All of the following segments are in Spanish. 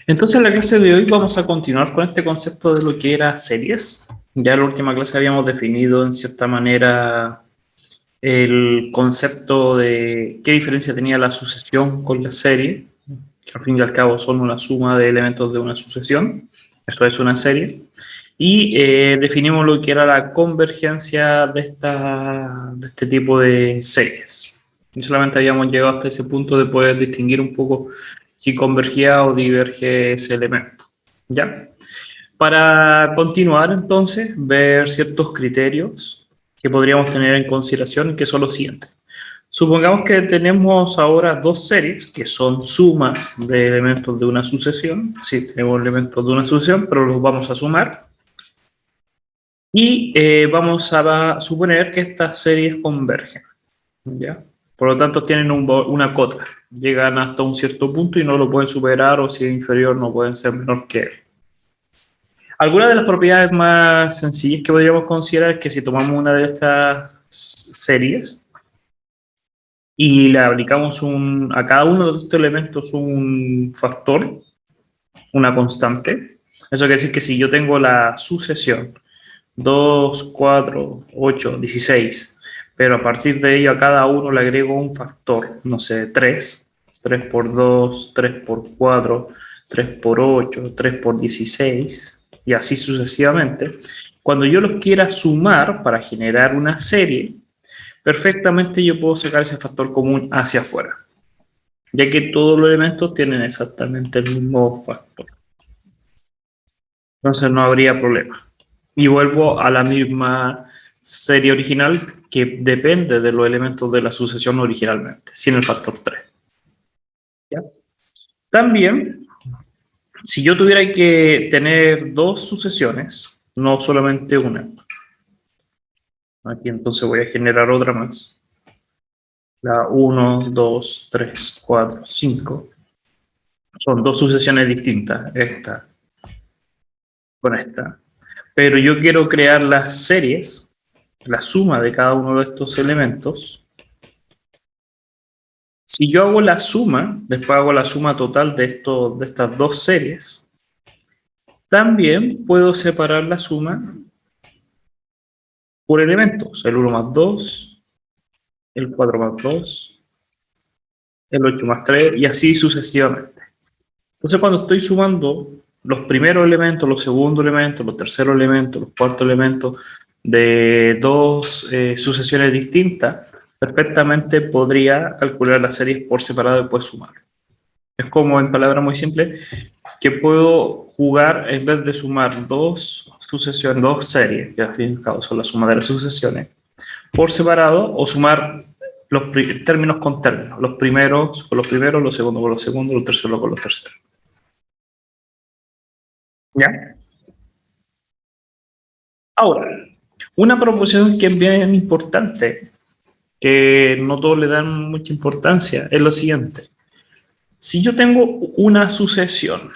Entonces, en la clase de hoy vamos a continuar con este concepto de lo que era series. Ya en la última clase habíamos definido en cierta manera el concepto de qué diferencia tenía la sucesión con la serie, que al fin y al cabo son una suma de elementos de una sucesión. Esto es una serie. Y definimos lo que era la convergencia de este tipo de series. Y solamente habíamos llegado hasta ese punto de poder distinguir un poco si convergía o diverge ese elemento. ¿Ya? Para continuar, entonces, ver ciertos criterios que podríamos tener en consideración, que son los siguientes. Supongamos que tenemos ahora dos series que son sumas de elementos de una sucesión. Sí, tenemos elementos de una sucesión, pero los vamos a sumar. Y vamos a suponer que estas series convergen, ¿ya? Por lo tanto, tienen una cota. Llegan hasta un cierto punto y no lo pueden superar, o si es inferior, no pueden ser menor que él. Algunas de las propiedades más sencillas que podríamos considerar es que si tomamos una de estas series y le aplicamos a cada uno de estos elementos un factor, una constante, eso quiere decir que si yo tengo la sucesión 2, 4, 8, 16, pero a partir de ello a cada uno le agrego un factor, no sé, 3, 3 por 2, 3 por 4, 3 por 8, 3 por 16, y así sucesivamente. Cuando yo los quiera sumar para generar una serie, perfectamente yo puedo sacar ese factor común hacia afuera, ya que todos los elementos tienen exactamente el mismo factor. Entonces no habría problema. Y vuelvo a la misma serie original que depende de los elementos de la sucesión originalmente, sin el factor 3. ¿Ya? También, si yo tuviera que tener dos sucesiones, no solamente una, aquí entonces voy a generar otra más. La 1, 2, 3, 4, 5. Son dos sucesiones distintas, esta con esta. Pero yo quiero crear las series, la suma de cada uno de estos elementos. Si yo hago la suma, después hago la suma total de estas dos series, también puedo separar la suma por elementos. El 1 más 2, el 4 más 2, el 8 más 3 y así sucesivamente. Entonces cuando estoy sumando los primeros elementos, los segundos elementos, los terceros elementos, los cuartos elementos de dos sucesiones distintas, perfectamente podría calcular las series por separado y después sumar. Es como, en palabras muy simples, que puedo jugar, en vez de sumar dos sucesiones, dos series, que al fin y al cabo son la suma de las sucesiones, por separado, o sumar los términos con términos, los primeros con los primeros, los segundos con los segundos, los terceros con los terceros. ¿Ya? Ahora, una proposición que es bien importante, que no todos le dan mucha importancia, es lo siguiente. Si yo tengo una sucesión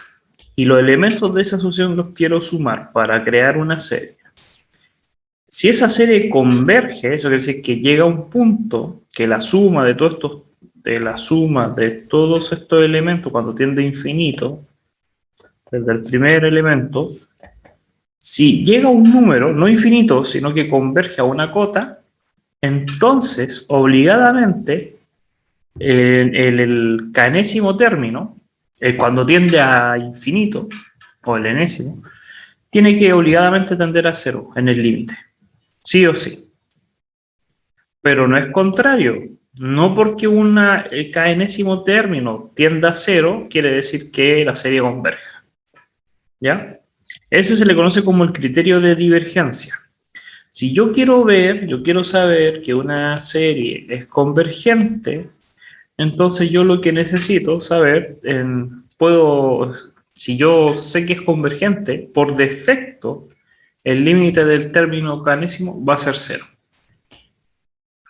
y los elementos de esa sucesión los quiero sumar para crear una serie, si esa serie converge, eso quiere decir que llega a un punto que la suma de todos estos elementos, cuando tiende a infinito, desde el primer elemento, si llega a un número, no infinito, sino que converge a una cota, entonces, obligadamente, el k-enésimo término, cuando tiende a infinito, o el enésimo, tiene que obligadamente tender a cero en el límite. Sí o sí. Pero no es contrario. No porque el k-enésimo término tienda a cero, quiere decir que la serie converja. ¿Ya? Ese se le conoce como el criterio de divergencia. Si yo quiero saber que una serie es convergente, entonces yo lo que necesito saber, si yo sé que es convergente, por defecto, el límite del término k-enésimo va a ser cero.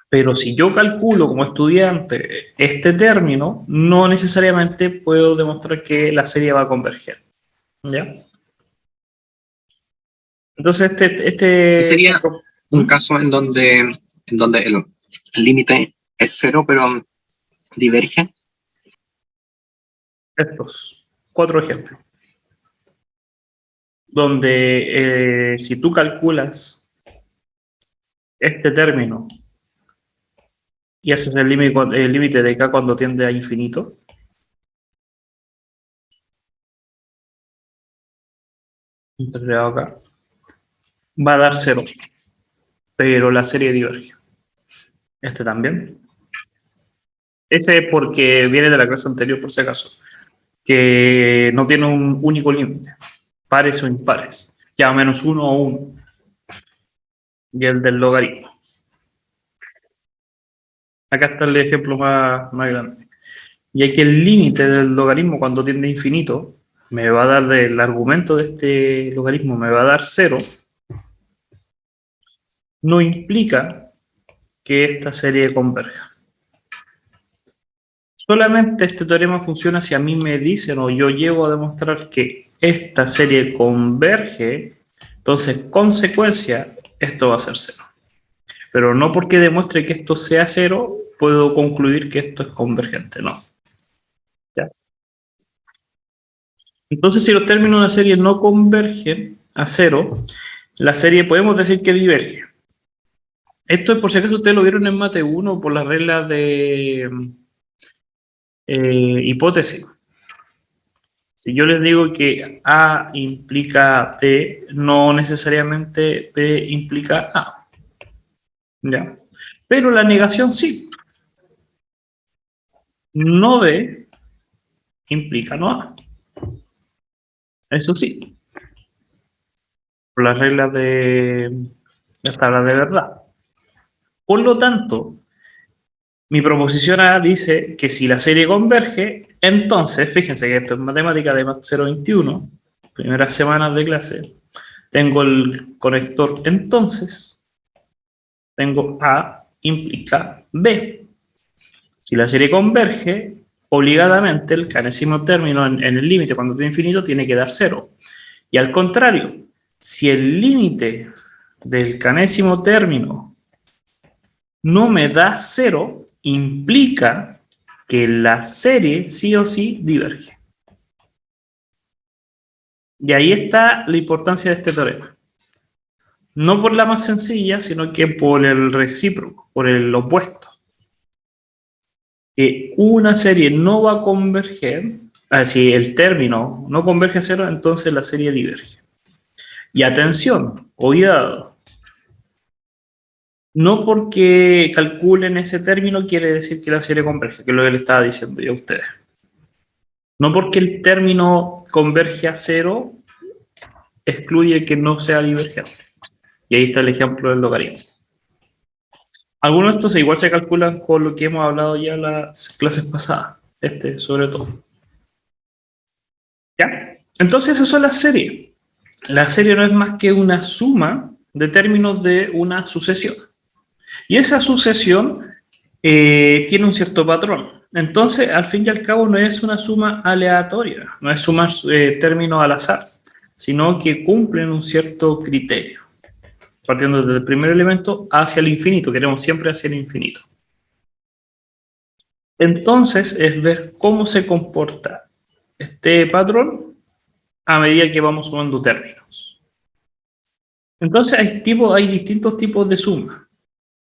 Pero si yo calculo como estudiante este término, no necesariamente puedo demostrar que la serie va a converger. ¿Ya? Entonces, Sería un ¿Mm? caso en donde el límite es cero, pero diverge. Estos 4 ejemplos. donde si tú calculas este término y haces el límite de k cuando tiende a infinito, integrado acá, va a dar 0, pero la serie diverge. Este también. Ese es porque viene de la clase anterior, por si acaso, que no tiene un único límite, pares o impares, ya -1 o 1, y el del logaritmo. Acá está el ejemplo más grande. Y aquí el límite del logaritmo cuando tiende a infinito me va a dar del argumento de este logaritmo, me va a dar 0, no implica que esta serie converja. Solamente este teorema funciona si a mí me dicen o yo llego a demostrar que esta serie converge, entonces consecuencia, esto va a ser 0. Pero no porque demuestre que esto sea 0, puedo concluir que esto es convergente, no. ¿Ya? Entonces, si los términos de una serie no convergen a 0, la serie podemos decir que diverge. Esto es por si acaso ustedes lo vieron en Mate 1 por las reglas de hipótesis. Si yo les digo que A implica B, no necesariamente B implica A. ¿Ya? Pero la negación sí. No B implica no A. Eso sí. Por las reglas de las tablas de verdad. Por lo tanto, mi proposición A dice que si la serie converge, entonces, fíjense que esto es matemática de Math 021, primeras semanas de clase, tengo el conector entonces, tengo A implica B. Si la serie converge, obligadamente el canésimo término en el límite cuando tiene infinito tiene que dar 0. Y al contrario, si el límite del canésimo término no me da 0, implica que la serie sí o sí diverge. Y ahí está la importancia de este teorema. No por la más sencilla, sino que por el recíproco, por el opuesto. Que una serie no va a converger, si el término no converge a 0, entonces la serie diverge. Y atención, cuidado. No porque calculen ese término quiere decir que la serie converge, que es lo que le estaba diciendo yo a ustedes. No porque el término converge a 0 excluye que no sea divergente. Y ahí está el ejemplo del logaritmo. Algunos de estos igual se calculan con lo que hemos hablado ya en las clases pasadas, sobre todo. ¿Ya? Entonces, esas son las series. La serie no es más que una suma de términos de una sucesión. Y esa sucesión tiene un cierto patrón. Entonces, al fin y al cabo, no es una suma aleatoria, no es sumar términos al azar, sino que cumplen un cierto criterio. Partiendo desde el primer elemento hacia el infinito, queremos siempre hacia el infinito. Entonces, es ver cómo se comporta este patrón a medida que vamos sumando términos. Entonces, hay distintos tipos de suma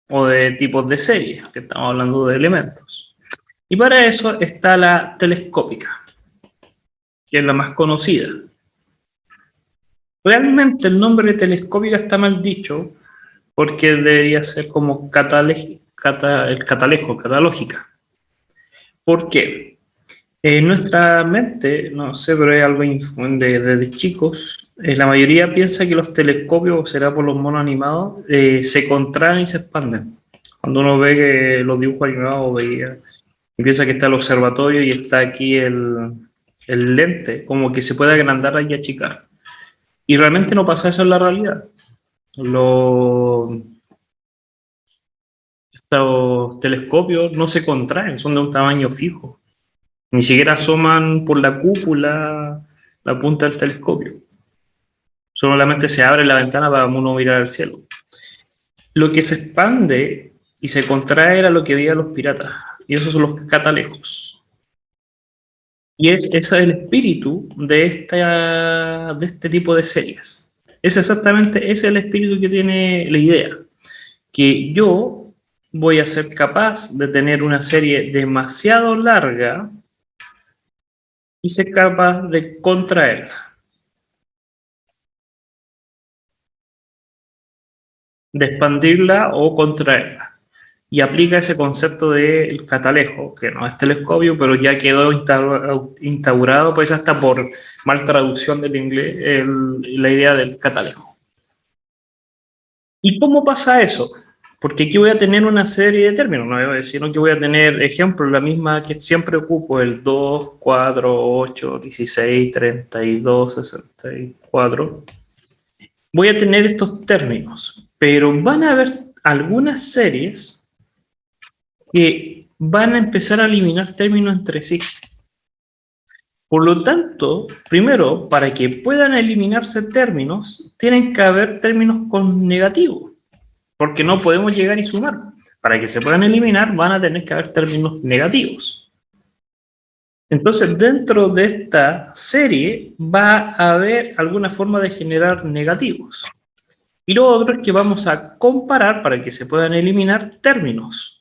o de tipos de serie, que estamos hablando de elementos. Y para eso está la telescópica, que es la más conocida. Realmente el nombre de telescópica está mal dicho, porque debería ser como catalógica. ¿Por qué? En nuestra mente, no sé, pero es algo desde chicos, la mayoría piensa que los telescopios, o será por los monos animados, se contraen y se expanden. Cuando uno ve que los dibujos animados y piensa que está el observatorio y está aquí el lente, como que se puede agrandar y achicar. Y realmente no pasa eso en la realidad. Estos telescopios no se contraen, son de un tamaño fijo. Ni siquiera asoman por la cúpula la punta del telescopio. Solamente se abre la ventana para uno mirar al cielo. Lo que se expande y se contrae era lo que veían los piratas. Y esos son los catalejos. Y ese es el espíritu de este tipo de series. Es exactamente ese es el espíritu que tiene la idea. Que yo voy a ser capaz de tener una serie demasiado larga y ser capaz de contraerla, de expandirla o contraerla. Y aplica ese concepto del catalejo, que no es telescopio, pero ya quedó instaurado, pues hasta por mal traducción del inglés, la idea del catalejo. ¿Y cómo pasa eso? Porque aquí voy a tener una serie de términos, no voy a decir que voy a tener ejemplos, la misma que siempre ocupo, el 2, 4, 8, 16, 32, 64. Voy a tener estos términos, pero van a haber algunas series que van a empezar a eliminar términos entre sí. Por lo tanto, primero, para que puedan eliminarse términos, tienen que haber términos con negativo, porque no podemos llegar y sumar. Para que se puedan eliminar, van a tener que haber términos negativos. Entonces, dentro de esta serie va a haber alguna forma de generar negativos. Y lo otro es que vamos a comparar para que se puedan eliminar términos.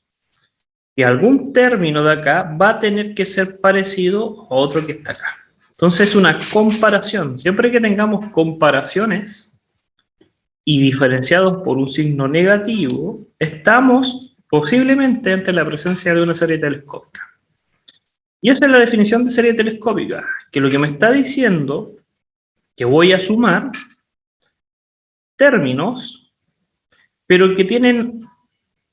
Y algún término de acá va a tener que ser parecido a otro que está acá. Entonces, una comparación. Siempre que tengamos comparaciones y diferenciados por un signo negativo, estamos posiblemente ante la presencia de una serie telescópica. Y esa es la definición de serie telescópica, que lo que me está diciendo que voy a sumar términos, pero que tienen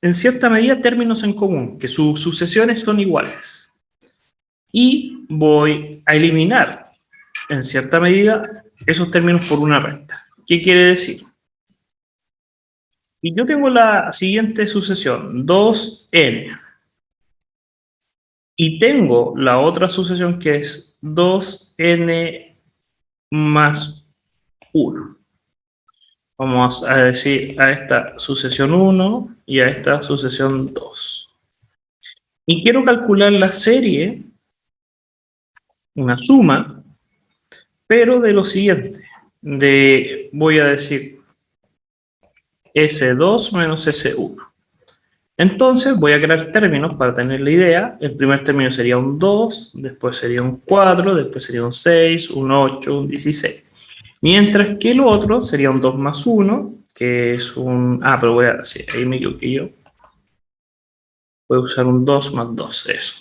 en cierta medida términos en común, que sus sucesiones son iguales. Y voy a eliminar, en cierta medida, esos términos por una recta. ¿Qué quiere decir? Y yo tengo la siguiente sucesión, 2n. Y tengo la otra sucesión que es 2n más 1. Vamos a decir a esta sucesión 1 y a esta sucesión 2. Y quiero calcular la serie, una suma, pero de lo siguiente. Voy a decir S2 menos S1. Entonces voy a crear términos para tener la idea. El primer término sería un 2, después sería un 4, después sería un 6, un 8, un 16. Mientras que el otro sería un 2 más 1, que es un... pero voy a decir, ahí me equivoqué yo. Voy a usar un 2 más 2, eso.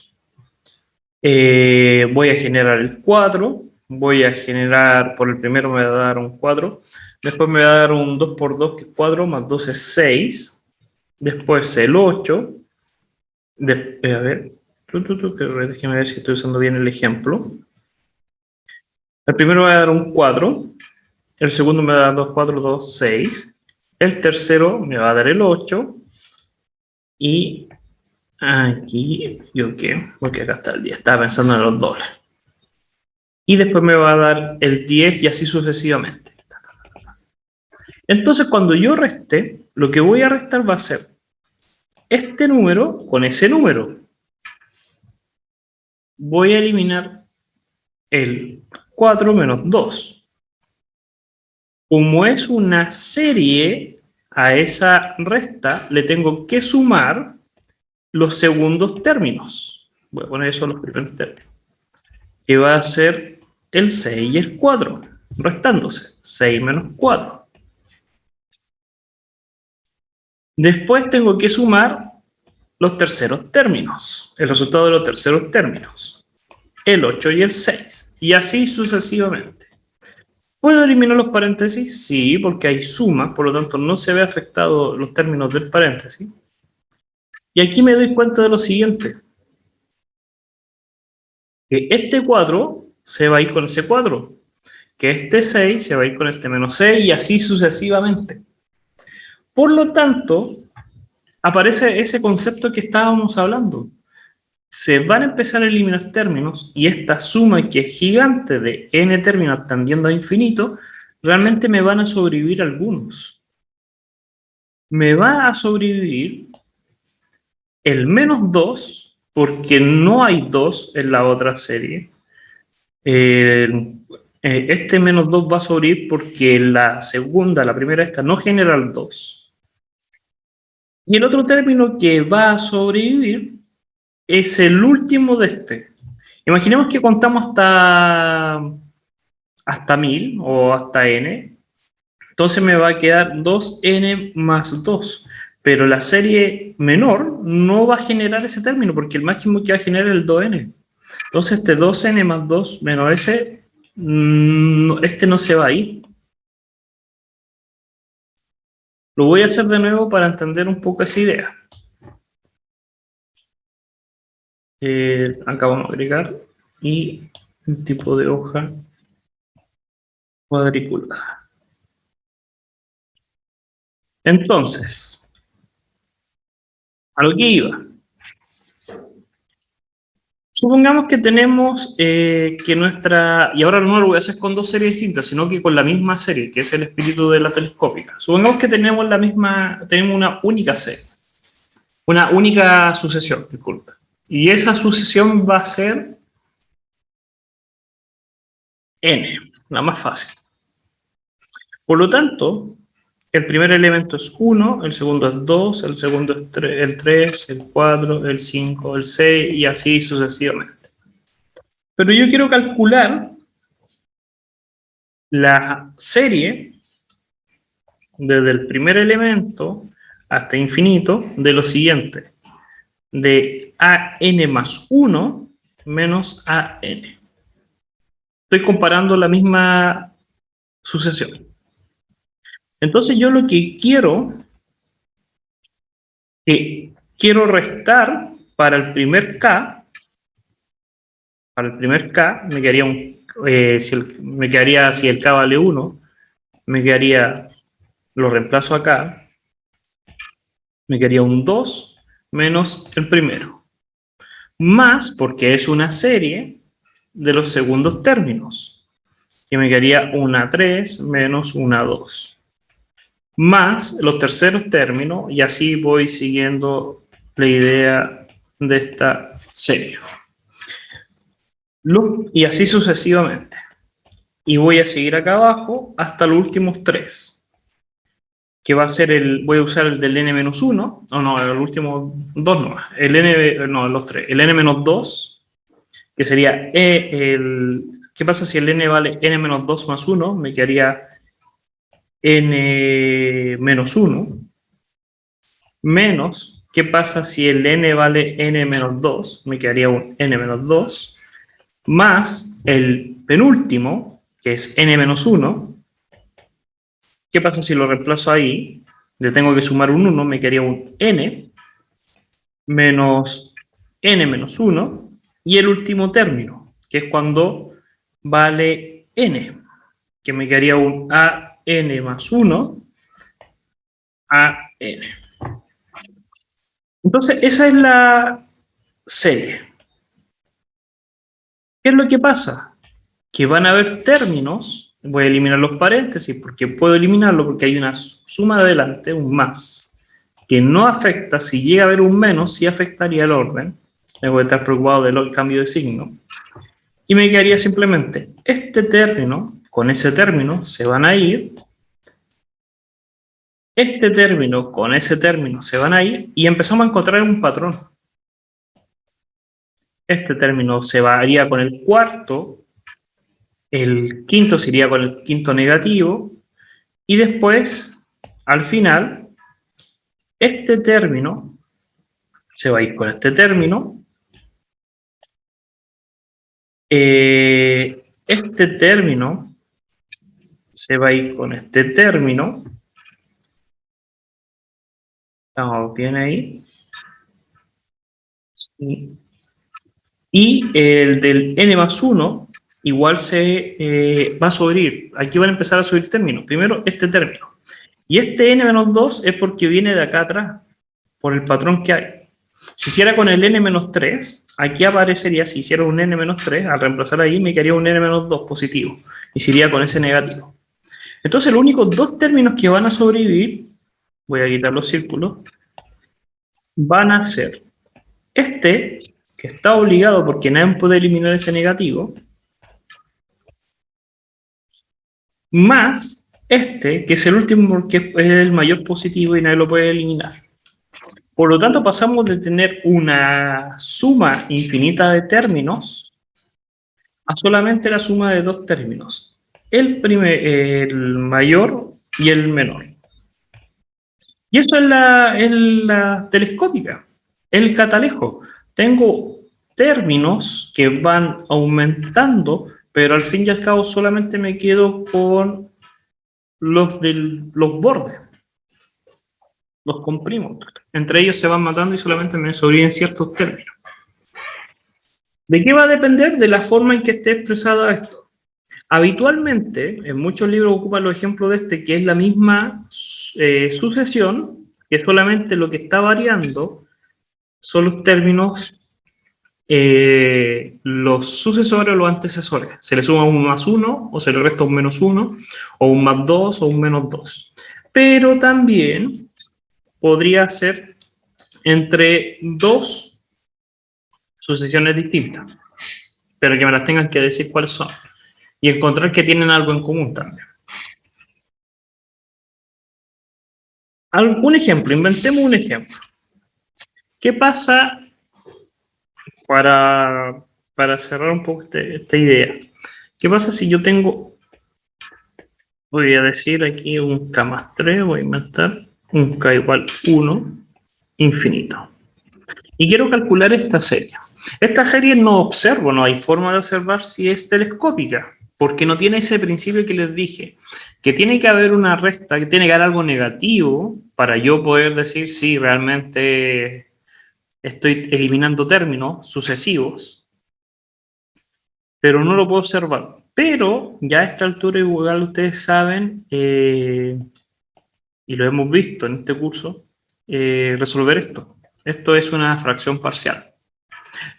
Voy a generar el 4, voy a generar, por el primero me va a dar un 4, después me va a dar un 2 por 2, que es 4, más 2 es 6, después el 8, a ver, déjeme ver si estoy usando bien el ejemplo. El primero me va a dar un 4, el segundo me va a dar 2, 4, 2, 6, el tercero me va a dar el 8, y aquí, ¿yo qué? Porque acá está el 10, estaba pensando en los dobles. Y después me va a dar el 10 y así sucesivamente. Entonces, cuando yo reste, lo que voy a restar va a ser este número con ese número. Voy a eliminar el 4 menos 2. Como es una serie, a esa resta le tengo que sumar los segundos términos. Voy a poner eso en los primeros términos. Que va a ser el 6 y el 4, restándose 6 menos 4. Después tengo que sumar los terceros términos, el resultado de los terceros términos, el 8 y el 6, y así sucesivamente. ¿Puedo eliminar los paréntesis? Sí, porque hay suma, por lo tanto no se ve afectado los términos del paréntesis. Y aquí me doy cuenta de lo siguiente, que este 4 se va a ir con ese 4, que este 6 se va a ir con este menos 6, y así sucesivamente. Por lo tanto, aparece ese concepto que estábamos hablando. Se van a empezar a eliminar términos y esta suma que es gigante de n términos tendiendo a infinito, realmente me van a sobrevivir algunos. Me va a sobrevivir el menos 2, porque no hay 2 en la otra serie. Este menos 2 va a sobrevivir porque la segunda, la primera esta, no genera el 2. Y el otro término que va a sobrevivir es el último de este. Imaginemos que contamos hasta 1000 o hasta n. Entonces me va a quedar 2n más 2. Pero la serie menor no va a generar ese término porque el máximo que va a generar es el 2n. Entonces este 2n más 2 menos ese, este no se va a ir. Lo voy a hacer de nuevo para entender un poco esa idea. Acá vamos a agregar y el tipo de hoja cuadriculada. Entonces, a lo que iba. Supongamos que tenemos que nuestra, y ahora no lo voy a hacer con dos series distintas, sino que con la misma serie, que es el espíritu de la telescópica. Supongamos que tenemos tenemos una única serie, una única sucesión, disculpa. Y esa sucesión va a ser n, la más fácil. Por lo tanto, el primer elemento es 1, el segundo es 2, el segundo es el 3, el 4, el 5, el 6 y así sucesivamente. Pero yo quiero calcular la serie desde el primer elemento hasta infinito de lo siguiente, de an más 1 menos an. Estoy comparando la misma sucesión. Entonces yo lo que quiero restar para el primer k, me quedaría si el k vale 1, me quedaría, lo reemplazo acá, me quedaría un 2 menos el primero. Más, porque es una serie de los segundos términos, que me quedaría una 3 menos una 2. Más los terceros términos, y así voy siguiendo la idea de esta serie. Y así sucesivamente. Y voy a seguir acá abajo hasta los últimos 3. Que va a ser voy a usar el del n-1, o no, el último 2 no, los 3. El n-2, que sería ¿qué pasa si el n vale n-2 más 1? Me quedaría n-1 menos, ¿qué pasa si el n vale n-2? Me quedaría un n-2 más el penúltimo, que es n-1. ¿Qué pasa si lo reemplazo ahí? Le tengo que sumar un 1, me quedaría un n menos n-1 y el último término, que es cuando vale n, que me quedaría un an más 1 an. Entonces, esa es la serie. ¿Qué es lo que pasa? Que van a haber términos, voy a eliminar los paréntesis porque puedo eliminarlo porque hay una suma adelante, un más, que no afecta, si llega a haber un menos, sí afectaría el orden. Tengo que estar preocupado del cambio de signo. Y me quedaría simplemente este término, con ese término se van a ir, este término con ese término se van a ir y empezamos a encontrar un patrón. Este término se varía con el cuarto, el quinto se iría con el quinto negativo y después, al final, este término se va a ir con este término, este término se va a ir con este término. Estamos bien ahí. Sí. Y el del n más 1 igual se va a subir. Aquí van a empezar a subir términos. Primero este término. Y este n menos 2 es porque viene de acá atrás, por el patrón que hay. Si hiciera con el n menos 3, aquí aparecería, si hiciera un n menos 3, al reemplazar ahí me quedaría un n menos 2 positivo. Y se iría con ese negativo. Entonces los únicos dos términos que van a sobrevivir, voy a quitar los círculos, van a ser este, que está obligado porque nadie puede eliminar ese negativo, más este, que es el último porque es el mayor positivo y nadie lo puede eliminar. Por lo tanto, pasamos de tener una suma infinita de términos a solamente la suma de dos términos, el mayor y el menor. Y eso es la telescópica, el catalejo. Tengo términos que van aumentando, pero al fin y al cabo solamente me quedo con los bordes. Los comprimo. Entre ellos se van matando y solamente me sobreviven ciertos términos. ¿De qué va a depender? De la forma en que esté expresado esto. Habitualmente, en muchos libros ocupan los ejemplos de este, que es la misma sucesión, que solamente lo que está variando son los términos, los sucesores o los antecesores. Se le suma un más uno, o se le resta un menos uno, o un más dos, o un menos dos. Pero también podría ser entre dos sucesiones distintas, pero que me las tengan que decir cuáles son. Y encontrar que tienen algo en común también. Un ejemplo, inventemos un ejemplo. ¿Qué pasa para cerrar un poco esta idea? ¿Qué pasa si yo tengo, voy a decir aquí un k más 3, voy a inventar un k igual 1 infinito? Y quiero calcular esta serie. Esta serie no observo, no hay forma de observar si es telescópica, porque no tiene ese principio que les dije, que tiene que haber una resta, que tiene que haber algo negativo para yo poder decir si realmente estoy eliminando términos sucesivos, pero no lo puedo observar. Pero ya a esta altura igual ustedes saben, y lo hemos visto en este curso, resolver esto. Esto es una fracción parcial.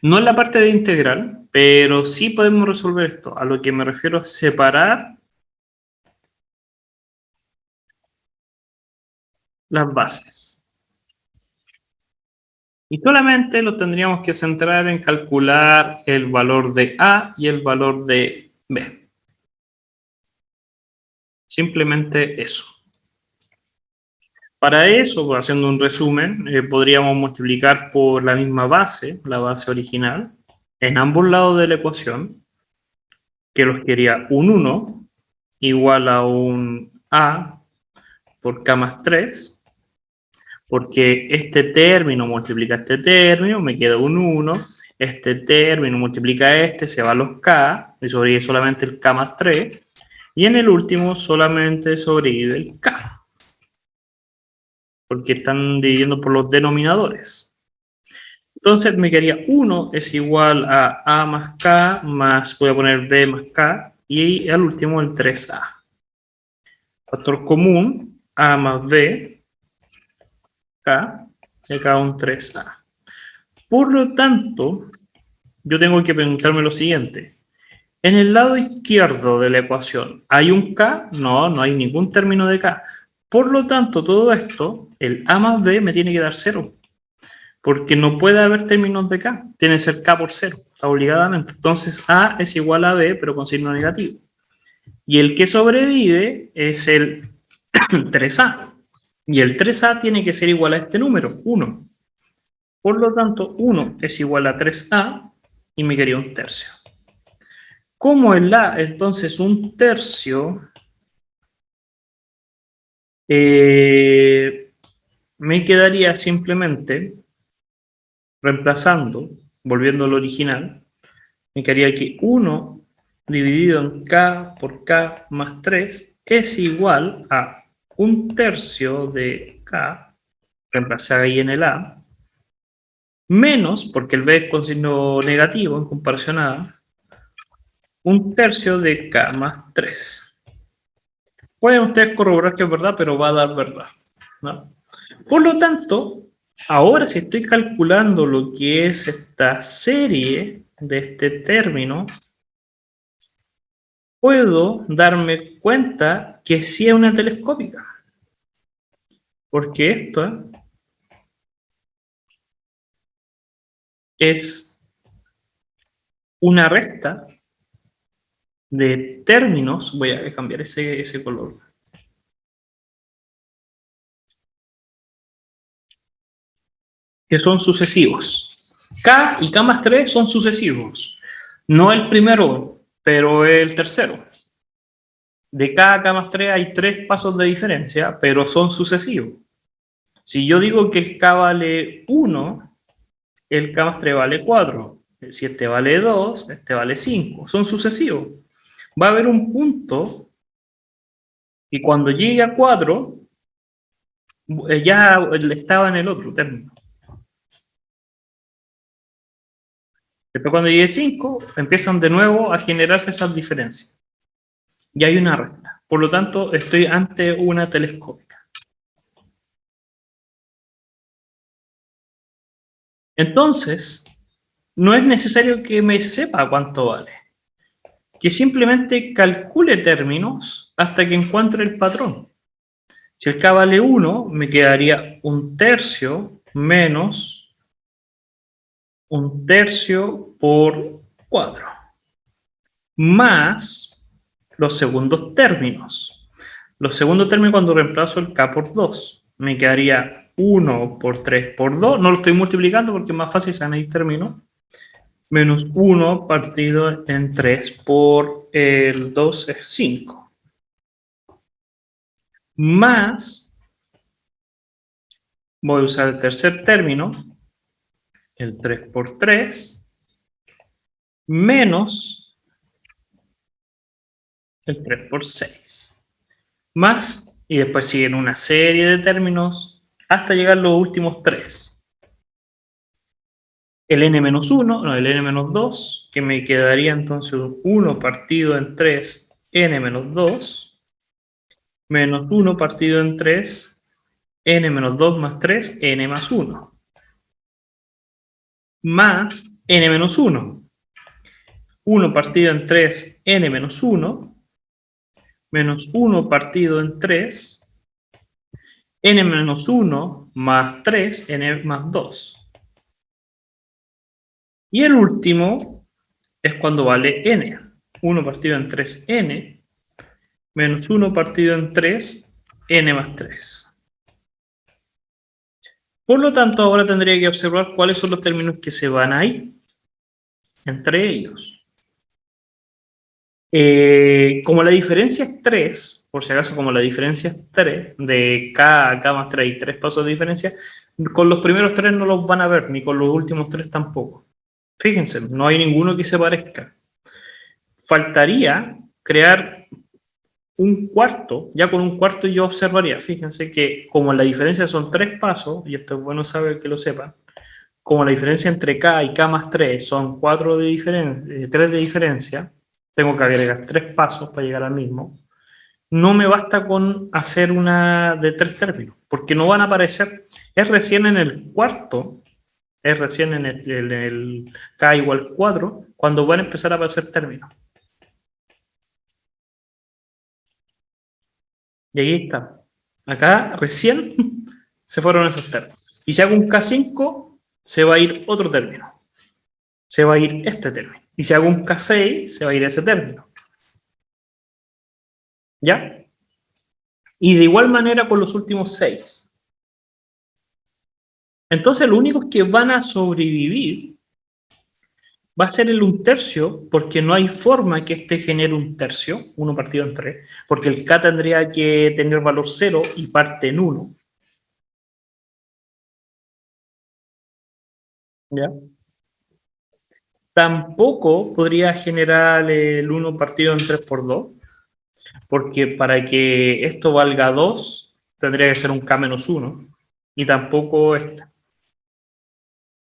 No en la parte de integral, pero sí podemos resolver esto. A lo que me refiero es separar las bases. Y solamente lo tendríamos que centrar en calcular el valor de A y el valor de B. Simplemente eso. Para eso, haciendo un resumen, podríamos multiplicar por la misma base, la base original, en ambos lados de la ecuación, que los quería un 1 igual a un A por K más 3, porque este término multiplica este término, me queda un 1, este término multiplica este, se va a los K, y sobrevive solamente el K más 3, y en el último solamente sobrevive el K, porque están dividiendo por los denominadores. Entonces me quedaría 1 es igual a más K, más voy a poner B más K, y al último el 3A. Factor común, A más B, K, y acá un 3A. Por lo tanto, yo tengo que preguntarme lo siguiente. En el lado izquierdo de la ecuación, ¿hay un K? No, no hay ningún término de K. Por lo tanto, todo esto, el A más B me tiene que dar 0. Porque no puede haber términos de K. Tiene que ser K por 0, obligadamente. Entonces, A es igual a B, pero con signo negativo. Y el que sobrevive es el 3A. Y el 3A tiene que ser igual a este número, 1. Por lo tanto, 1 es igual a 3A y me quedaría un tercio. Como el A, entonces, un tercio, me quedaría simplemente reemplazando, volviendo al original, me quedaría que 1 dividido en K por K más 3 es igual a un tercio de K, reemplazar ahí en el A, menos, porque el B es con signo negativo en comparación a A, un tercio de K más 3. Pueden ustedes corroborar que es verdad, pero va a dar verdad, ¿no? Por lo tanto, ahora si estoy calculando lo que es esta serie de este término, puedo darme cuenta que sí es una telescópica. Porque esto es una resta de términos, voy a cambiar ese color, que son sucesivos. K y K más 3 son sucesivos. No el primero, pero el tercero. De K a K más 3 hay 3 pasos de diferencia, pero son sucesivos. Si yo digo que el K vale 1, el K más 3 vale 4. Si este vale 2, este vale 5. Son sucesivos. Va a haber un punto y cuando llegue a 4, ya estaba en el otro término. Después cuando llegue 5, empiezan de nuevo a generarse esas diferencias. Y hay una recta. Por lo tanto, estoy ante una telescópica. Entonces, no es necesario que me sepa cuánto vale. Que simplemente calcule términos hasta que encuentre el patrón. Si el K vale 1, me quedaría 1/3 menos 1/3 por 4. Más los segundos términos. Los segundos términos cuando reemplazo el K por 2. Me quedaría 1 por 3 por 2. No lo estoy multiplicando porque es más fácil, se van a ir términos. Menos 1 partido en 3 por el 2 es 5. Más, voy a usar el tercer término, el 3 por 3, menos el 3 por 6. Más, y después siguen una serie de términos hasta llegar a los últimos 3. El n-1, no, el n-2, que me quedaría entonces 1 partido en 3, n-2, menos 1 partido en 3, n-2 más 3, n más 1. Más n-1. 1 partido en 3, n-1, menos 1 partido en 3, n-1 más 3, n más 2. Y el último es cuando vale n. 1 partido en 3, n, menos 1 partido en 3, n más 3. Por lo tanto, ahora tendría que observar cuáles son los términos que se van ahí, entre ellos. Como la diferencia es 3, por si acaso, como la diferencia es 3, de K a K más 3 y 3 pasos de diferencia, con los primeros 3 no los van a ver, ni con los últimos 3 tampoco. Fíjense, no hay ninguno que se parezca. Faltaría crear un cuarto, ya con un cuarto yo observaría, fíjense que como la diferencia son 3 pasos, y esto es bueno saber que lo sepan, como la diferencia entre K y K más 3 son 4 de diferencia, 3 de diferencia, tengo que agregar 3 pasos para llegar al mismo. No me basta con hacer una de 3 términos, porque no van a aparecer. Es recién en el cuarto, es recién en el K igual 4, cuando van a empezar a aparecer términos. Y ahí está. Acá recién se fueron esos términos. Y si hago un K5, se va a ir otro término. Se va a ir este término. Y si hago un K6, se va a ir ese término. ¿Ya? Y de igual manera con los últimos 6. Entonces, los únicos que van a sobrevivir va a ser el 1/3, porque no hay forma que este genere 1/3, 1 partido en 3, porque el K tendría que tener valor 0 y parte en 1. ¿Ya? Tampoco podría generar el 1 partido en 3 por 2, porque para que esto valga 2, tendría que ser un K menos 1, y tampoco esta,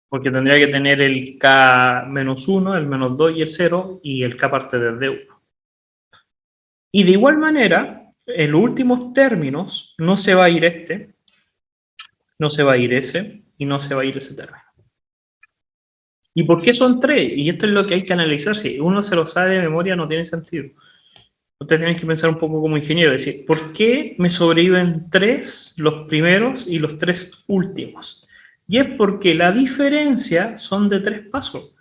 porque tendría que tener el K menos 1, el menos 2 y el 0, y el K parte desde 1. Y de igual manera, en los últimos términos, no se va a ir este, no se va a ir ese, y no se va a ir ese término. ¿Y por qué son 3? Y esto es lo que hay que analizar. Si uno se lo sabe de memoria, no tiene sentido. Ustedes tienen que pensar un poco como ingeniero, es decir, ¿por qué me sobreviven 3 los primeros y los 3 últimos? Y es porque la diferencia son de 3 pasos.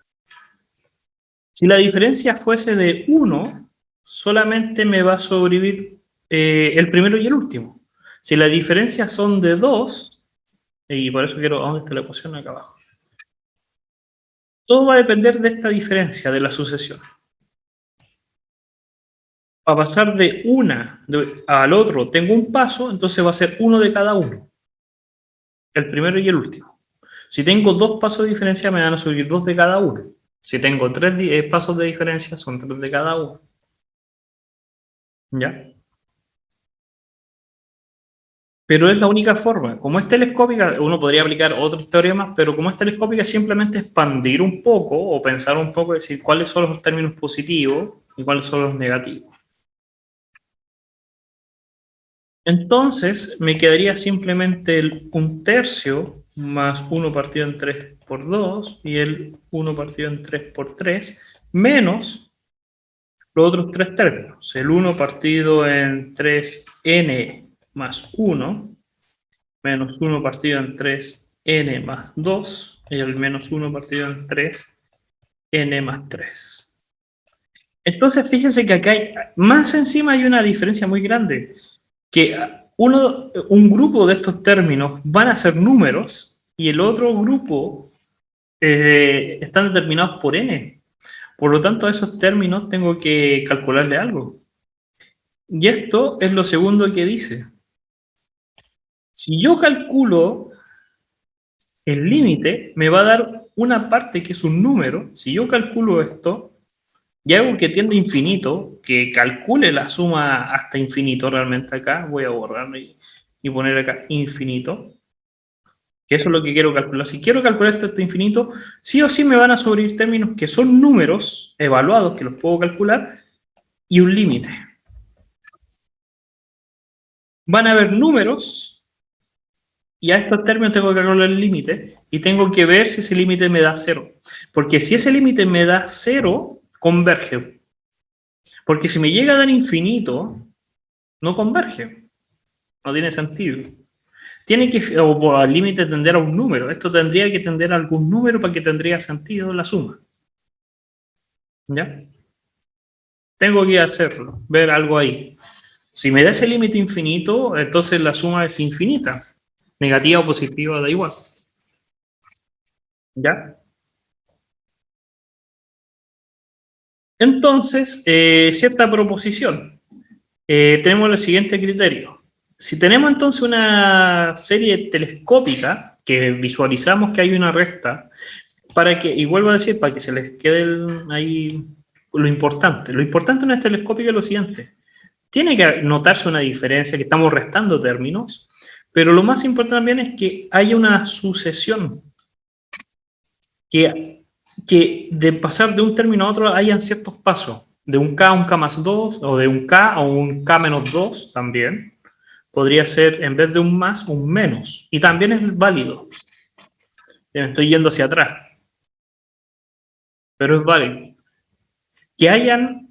Si la diferencia fuese de 1, solamente me va a sobrevivir el primero y el último. Si las diferencias son de 2, y por eso quiero, ¿dónde está la ecuación? Acá abajo. Todo va a depender de esta diferencia, de la sucesión. Para pasar de una al otro tengo un paso, entonces va a ser uno de cada uno. El primero y el último. Si tengo 2 pasos de diferencia, me van a subir 2 de cada uno. Si tengo 3 pasos de diferencia, son 3 de cada uno. ¿Ya? Pero es la única forma. Como es telescópica, uno podría aplicar otros teoremas, pero como es telescópica, simplemente expandir un poco o pensar un poco, decir cuáles son los términos positivos y cuáles son los negativos. Entonces, me quedaría simplemente el 1/3 más 1 partido en 3 por 2 y el 1 partido en 3 por 3, menos los otros 3 términos. El 1 partido en 3n más 1, menos 1 partido en 3n más 2, y el menos 1 partido en 3n más 3. Entonces, fíjense que acá más encima hay una diferencia muy grande, que un grupo de estos términos van a ser números y el otro grupo están determinados por n. Por lo tanto, a esos términos tengo que calcularle algo. Y esto es lo segundo que dice. Si yo calculo el límite, me va a dar una parte que es un número. Si yo calculo esto, y hago que tiende a infinito, que calcule la suma hasta infinito realmente acá, voy a borrarlo y poner acá infinito, que eso es lo que quiero calcular. Si quiero calcular esto hasta infinito, sí o sí me van a sobrevenir términos que son números evaluados, que los puedo calcular, y un límite. Van a haber números, y a estos términos tengo que calcular el límite, y tengo que ver si ese límite me da 0. Porque si ese límite me da 0, converge. Porque si me llega a dar infinito, no converge. No tiene sentido. Tiene que, o al límite, tender a un número. Esto tendría que tender a algún número para que tendría sentido la suma. ¿Ya? Tengo que hacerlo, ver algo ahí. Si me da ese límite infinito, entonces la suma es infinita. Negativa o positiva da igual. ¿Ya? Entonces, cierta proposición. Tenemos el siguiente criterio. Si tenemos entonces una serie telescópica que visualizamos que hay una recta, para que, y vuelvo a decir, para que se les quede ahí lo importante. Lo importante en una telescópica es lo siguiente. Tiene que notarse una diferencia, que estamos restando términos, pero lo más importante también es que haya una sucesión, que de pasar de un término a otro hayan ciertos pasos, de un K a un K más 2, o de un K a un K menos 2 también. Podría ser, en vez de un más, un menos. Y también es válido. Me estoy yendo hacia atrás. Pero es válido. Que hayan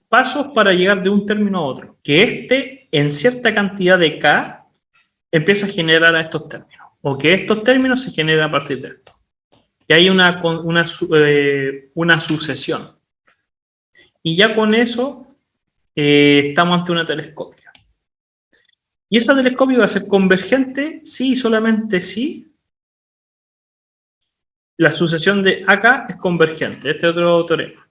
pasos para llegar de un término a otro. Que en cierta cantidad de K, empieza a generar a estos términos. O que estos términos se generen a partir de esto. Que hay una sucesión. Y ya con eso estamos ante una telescópica. ¿Y esa telescópica va a ser convergente? Sí, y solamente sí. La sucesión de acá es convergente. Este otro teorema.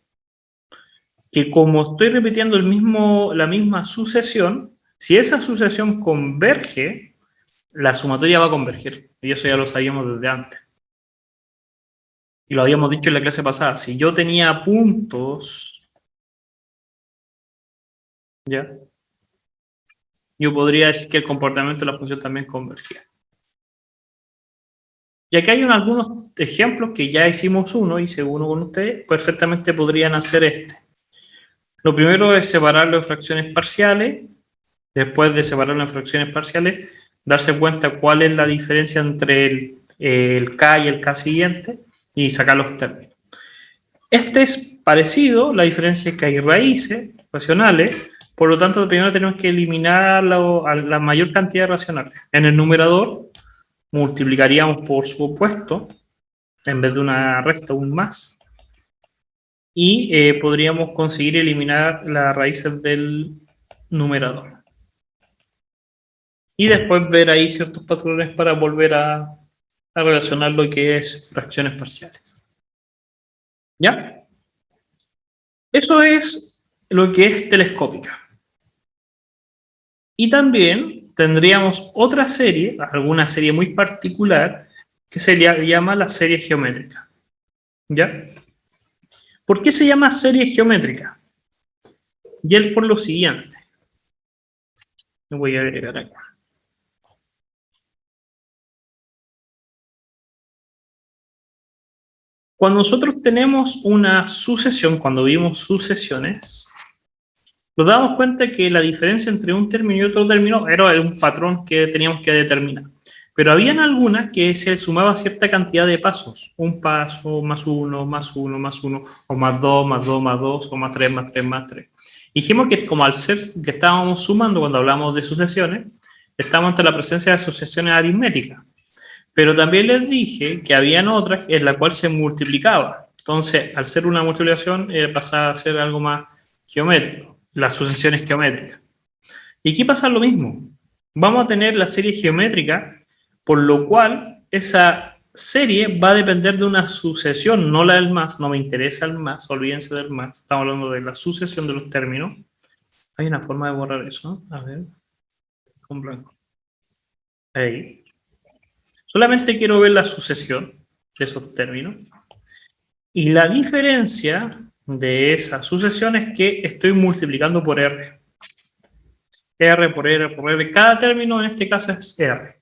Que como estoy repitiendo la misma sucesión, si esa sucesión converge, la sumatoria va a converger. Y eso ya lo sabíamos desde antes. Y lo habíamos dicho en la clase pasada. Si yo tenía puntos, ¿ya? Yo podría decir que el comportamiento de la función también convergía. Y aquí hay algunos ejemplos que ya hicimos uno, hice uno con ustedes, perfectamente podrían hacer este. Lo primero es separarlo en fracciones parciales. Después de separarlo en fracciones parciales, darse cuenta cuál es la diferencia entre el K y el K siguiente y sacar los términos. Este es parecido, la diferencia es que hay raíces racionales, por lo tanto primero tenemos que eliminar a la mayor cantidad de racionales. En el numerador multiplicaríamos por su opuesto, en vez de una recta, un más. y podríamos conseguir eliminar las raíces del numerador. Y después ver ahí ciertos patrones para volver a relacionar lo que es fracciones parciales. ¿Ya? Eso es lo que es telescópica. Y también tendríamos otra serie, alguna serie muy particular, que se llama la serie geométrica. ¿Ya? ¿Por qué se llama serie geométrica? Y es por lo siguiente. Lo voy a agregar acá. Cuando nosotros tenemos una sucesión, cuando vimos sucesiones, nos damos cuenta que la diferencia entre un término y otro término era un patrón que teníamos que determinar. Pero habían algunas que se sumaba cierta cantidad de pasos. Un paso, más uno, más uno, más uno, o más dos, más dos, más dos, o más tres, más tres, más tres. Dijimos que como al ser que estábamos sumando cuando hablamos de sucesiones, estamos ante la presencia de sucesiones aritméticas. Pero también les dije que habían otras en la cual se multiplicaba. Entonces, al ser una multiplicación, pasaba a ser algo más geométrico, las sucesiones geométricas. Y aquí pasa lo mismo. Vamos a tener la serie geométrica, por lo cual esa serie va a depender de una sucesión, no la del más, no me interesa el más, olvídense del más, estamos hablando de la sucesión de los términos. Hay una forma de borrar eso, a ver, con blanco. Ahí. Solamente quiero ver la sucesión de esos términos. Y la diferencia de esa sucesión es que estoy multiplicando por R. R por R por R. Cada término en este caso es R.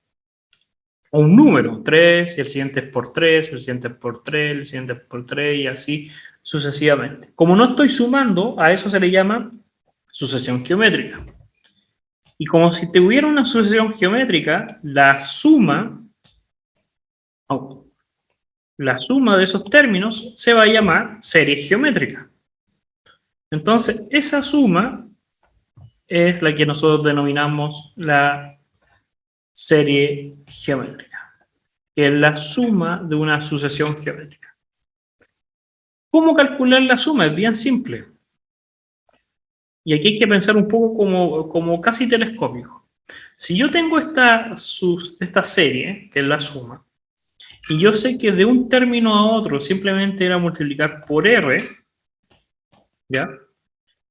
O un número, 3, y el siguiente es por 3, el siguiente es por 3, el siguiente es por 3, y así sucesivamente. Como no estoy sumando, a eso se le llama sucesión geométrica. Y como si tuviera una sucesión geométrica, la suma de esos términos se va a llamar serie geométrica. Entonces, esa suma es la que nosotros denominamos la serie geométrica, que es la suma de una sucesión geométrica. ¿Cómo calcular la suma? Es bien simple. Y aquí hay que pensar un poco como casi telescópico. Si yo tengo esta serie, que es la suma, y yo sé que de un término a otro simplemente era multiplicar por R, ¿ya?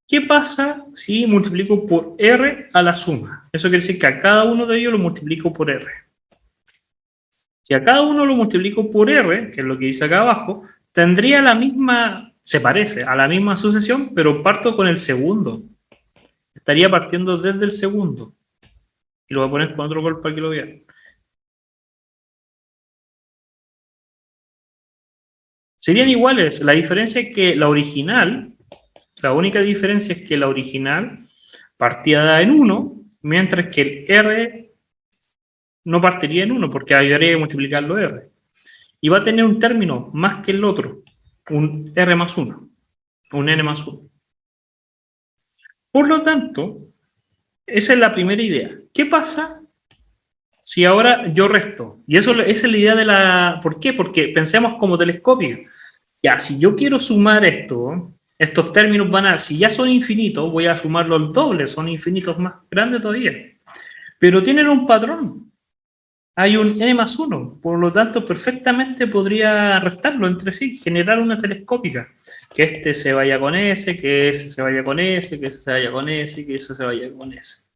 ¿Qué pasa si multiplico por R a la suma? Eso quiere decir que a cada uno de ellos lo multiplico por R. Si a cada uno lo multiplico por R, que es lo que dice acá abajo, tendría la misma, se parece a la misma sucesión, pero parto con el segundo. Estaría partiendo desde el segundo. Y lo voy a poner con otro color para que lo vean. Serían iguales. La diferencia es que la original, la única diferencia es que la original partía en 1, mientras que el R no partiría en 1, porque habría que multiplicarlo R. Y va a tener un término más que el otro, un R más 1, un N más 1. Por lo tanto, esa es la primera idea. ¿Qué pasa si ahora yo resto? Y esa es la idea de la... ¿Por qué? Porque pensemos como telescopio. Ya, si yo quiero sumar esto, estos términos van a... Si ya son infinitos, voy a sumarlos al doble, son infinitos más grandes todavía. Pero tienen un patrón. Hay un n más 1, por lo tanto perfectamente podría restarlo entre sí, generar una telescópica, que este se vaya con ese, que ese se vaya con ese, que ese se vaya con ese, que ese se vaya con ese.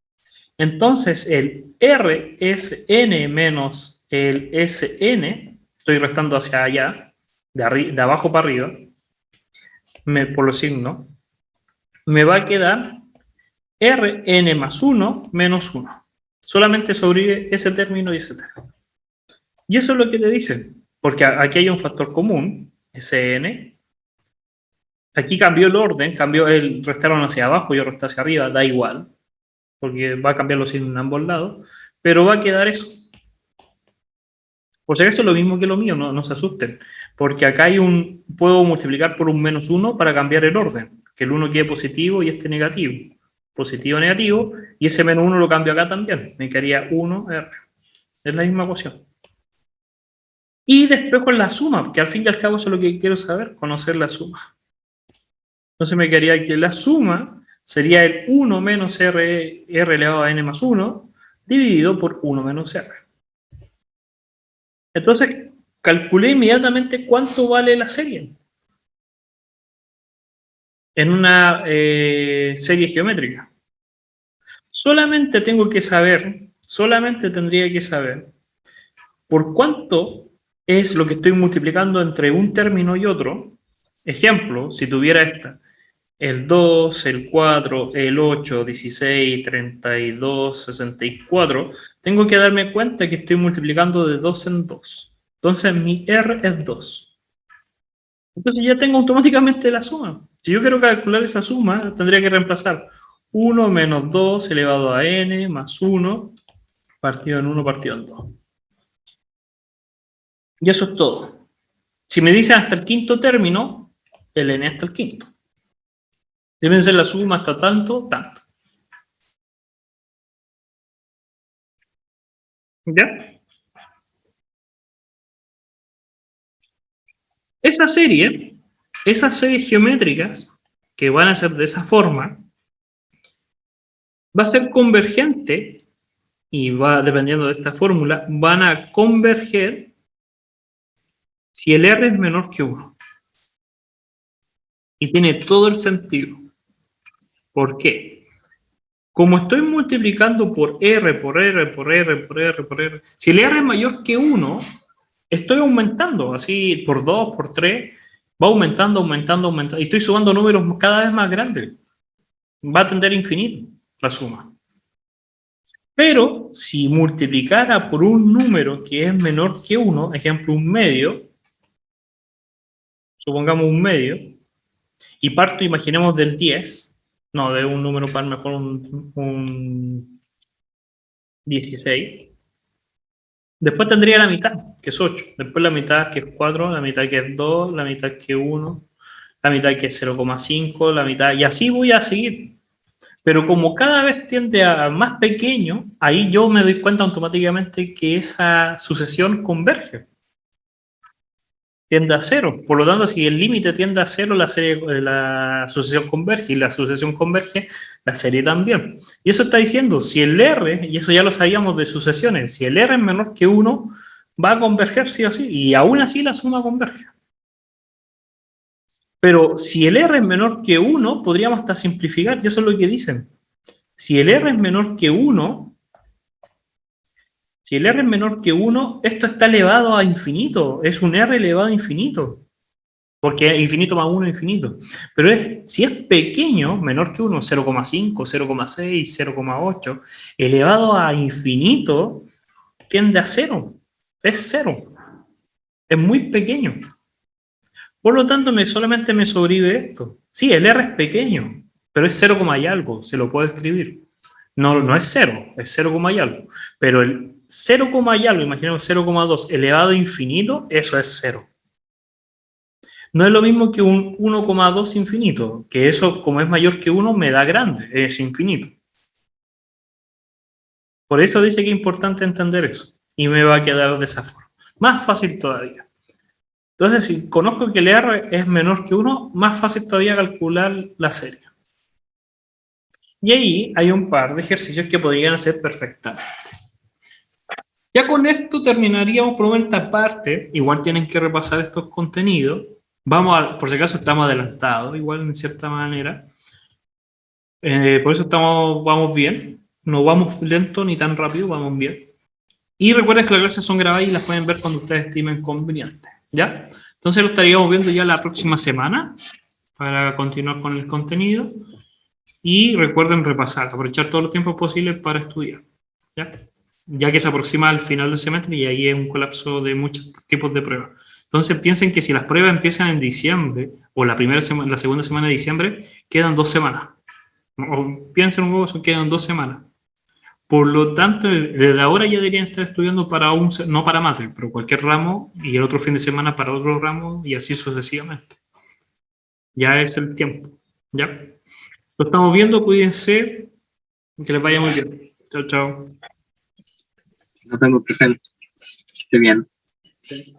Entonces el RSN menos el SN, estoy restando hacia allá, de abajo para arriba, por los signos, me va a quedar Rn más 1 menos 1. Solamente sobrevive ese término y ese término. Y eso es lo que te dicen, porque aquí hay un factor común, Sn. Aquí cambió el orden, cambió el restaron hacia abajo, yo resté hacia arriba, da igual, porque va a cambiar los signos en ambos lados, pero va a quedar eso. Por si acaso es lo mismo que lo mío, no se asusten, porque acá hay puedo multiplicar por un menos 1 para cambiar el orden, que el 1 quede positivo y este negativo. Positivo, negativo, y ese menos 1 lo cambio acá también, me quedaría 1R. Es la misma ecuación. Y después con la suma, porque al fin y al cabo eso es lo que quiero saber, conocer la suma. Entonces me quedaría que la suma sería el 1 menos r elevado a n más 1 dividido por 1 menos r. Entonces calculé inmediatamente cuánto vale la serie en una serie geométrica. Solamente tendría que saber por cuánto es lo que estoy multiplicando entre un término y otro. Ejemplo, si tuviera esta, el 2, el 4, el 8, 16, 32, 64, tengo que darme cuenta que estoy multiplicando de 2 en 2. Entonces mi R es 2. Entonces ya tengo automáticamente la suma. Si yo quiero calcular esa suma, tendría que reemplazar 1 menos 2 elevado a n más 1 partido en 1 partido en 2. Y eso es todo. Si me dicen hasta el quinto término, el n hasta el quinto. Deben ser la suma hasta tanto, tanto. ¿Ya? Esas series geométricas que van a ser de esa forma, va a ser convergente y va, dependiendo de esta fórmula, van a converger si el R es menor que 1. Y tiene todo el sentido. ¿Por qué? Como estoy multiplicando por R, por R, por R, por R, por R, si el R es mayor que 1, estoy aumentando, así por 2, por 3, va aumentando, aumentando, aumentando, y estoy sumando números cada vez más grandes. Va a tender a infinito la suma. Pero si multiplicara por un número que es menor que 1, ejemplo, un medio, supongamos un medio, y parto, imaginemos, del 10, no, de un número par, mejor un 16, después tendría la mitad, que es 8, después la mitad que es 4, la mitad que es 2, la mitad que es 1, la mitad que es 0,5, la mitad, y así voy a seguir. Pero como cada vez tiende a más pequeño, ahí yo me doy cuenta automáticamente que esa sucesión converge. Tiende a cero. Por lo tanto, si el límite tiende a cero, la sucesión converge. Y la sucesión converge, la serie también. Y eso está diciendo, si el R, y eso ya lo sabíamos de sucesiones, si el R es menor que 1, va a converger sí o sí. Y aún así la suma converge. Pero si el R es menor que 1, podríamos hasta simplificar, y eso es lo que dicen. Si el R es menor que 1, esto está elevado a infinito. Es un R elevado a infinito. Porque infinito más 1 es infinito. Pero si es pequeño, menor que 1, 0,5, 0,6, 0,8, elevado a infinito, tiende a 0. Es 0. Es muy pequeño. Por lo tanto, solamente me sobrevive esto. Sí, el R es pequeño, pero es 0, y algo, se lo puedo escribir. No es 0, es 0, y algo. Pero el 0, y algo, imaginemos 0,2 elevado a infinito, eso es 0. No es lo mismo que un 1,2 infinito, que eso, como es mayor que 1, me da grande, es infinito. Por eso dice que es importante entender eso. Y me va a quedar de esa forma. Más fácil todavía. Entonces, si conozco que el R es menor que 1, más fácil todavía calcular la serie. Y ahí hay un par de ejercicios que podrían ser perfectamente. Ya con esto terminaríamos por esta parte. Igual tienen que repasar estos contenidos. Por si acaso estamos adelantados, igual en cierta manera. Por eso vamos bien. No vamos lento ni tan rápido, vamos bien. Y recuerden que las clases son grabadas y las pueden ver cuando ustedes estimen conveniente. ¿Ya? Entonces lo estaríamos viendo ya la próxima semana para continuar con el contenido. Y recuerden repasar, aprovechar todos los tiempos posibles para estudiar. Ya que se aproxima al final del semestre y ahí es un colapso de muchos tipos de pruebas. Entonces piensen que si las pruebas empiezan en diciembre o la segunda semana de diciembre, quedan 2 semanas. O piensen un poco, quedan 2 semanas. Por lo tanto, desde ahora ya deberían estar estudiando no para mate, pero cualquier ramo, y el otro fin de semana para otro ramo, y así sucesivamente. Ya es el tiempo. ¿Ya? Lo estamos viendo, cuídense, que les vaya muy bien. Chao, chao. Nos vemos, profe. Que esté bien. Sí.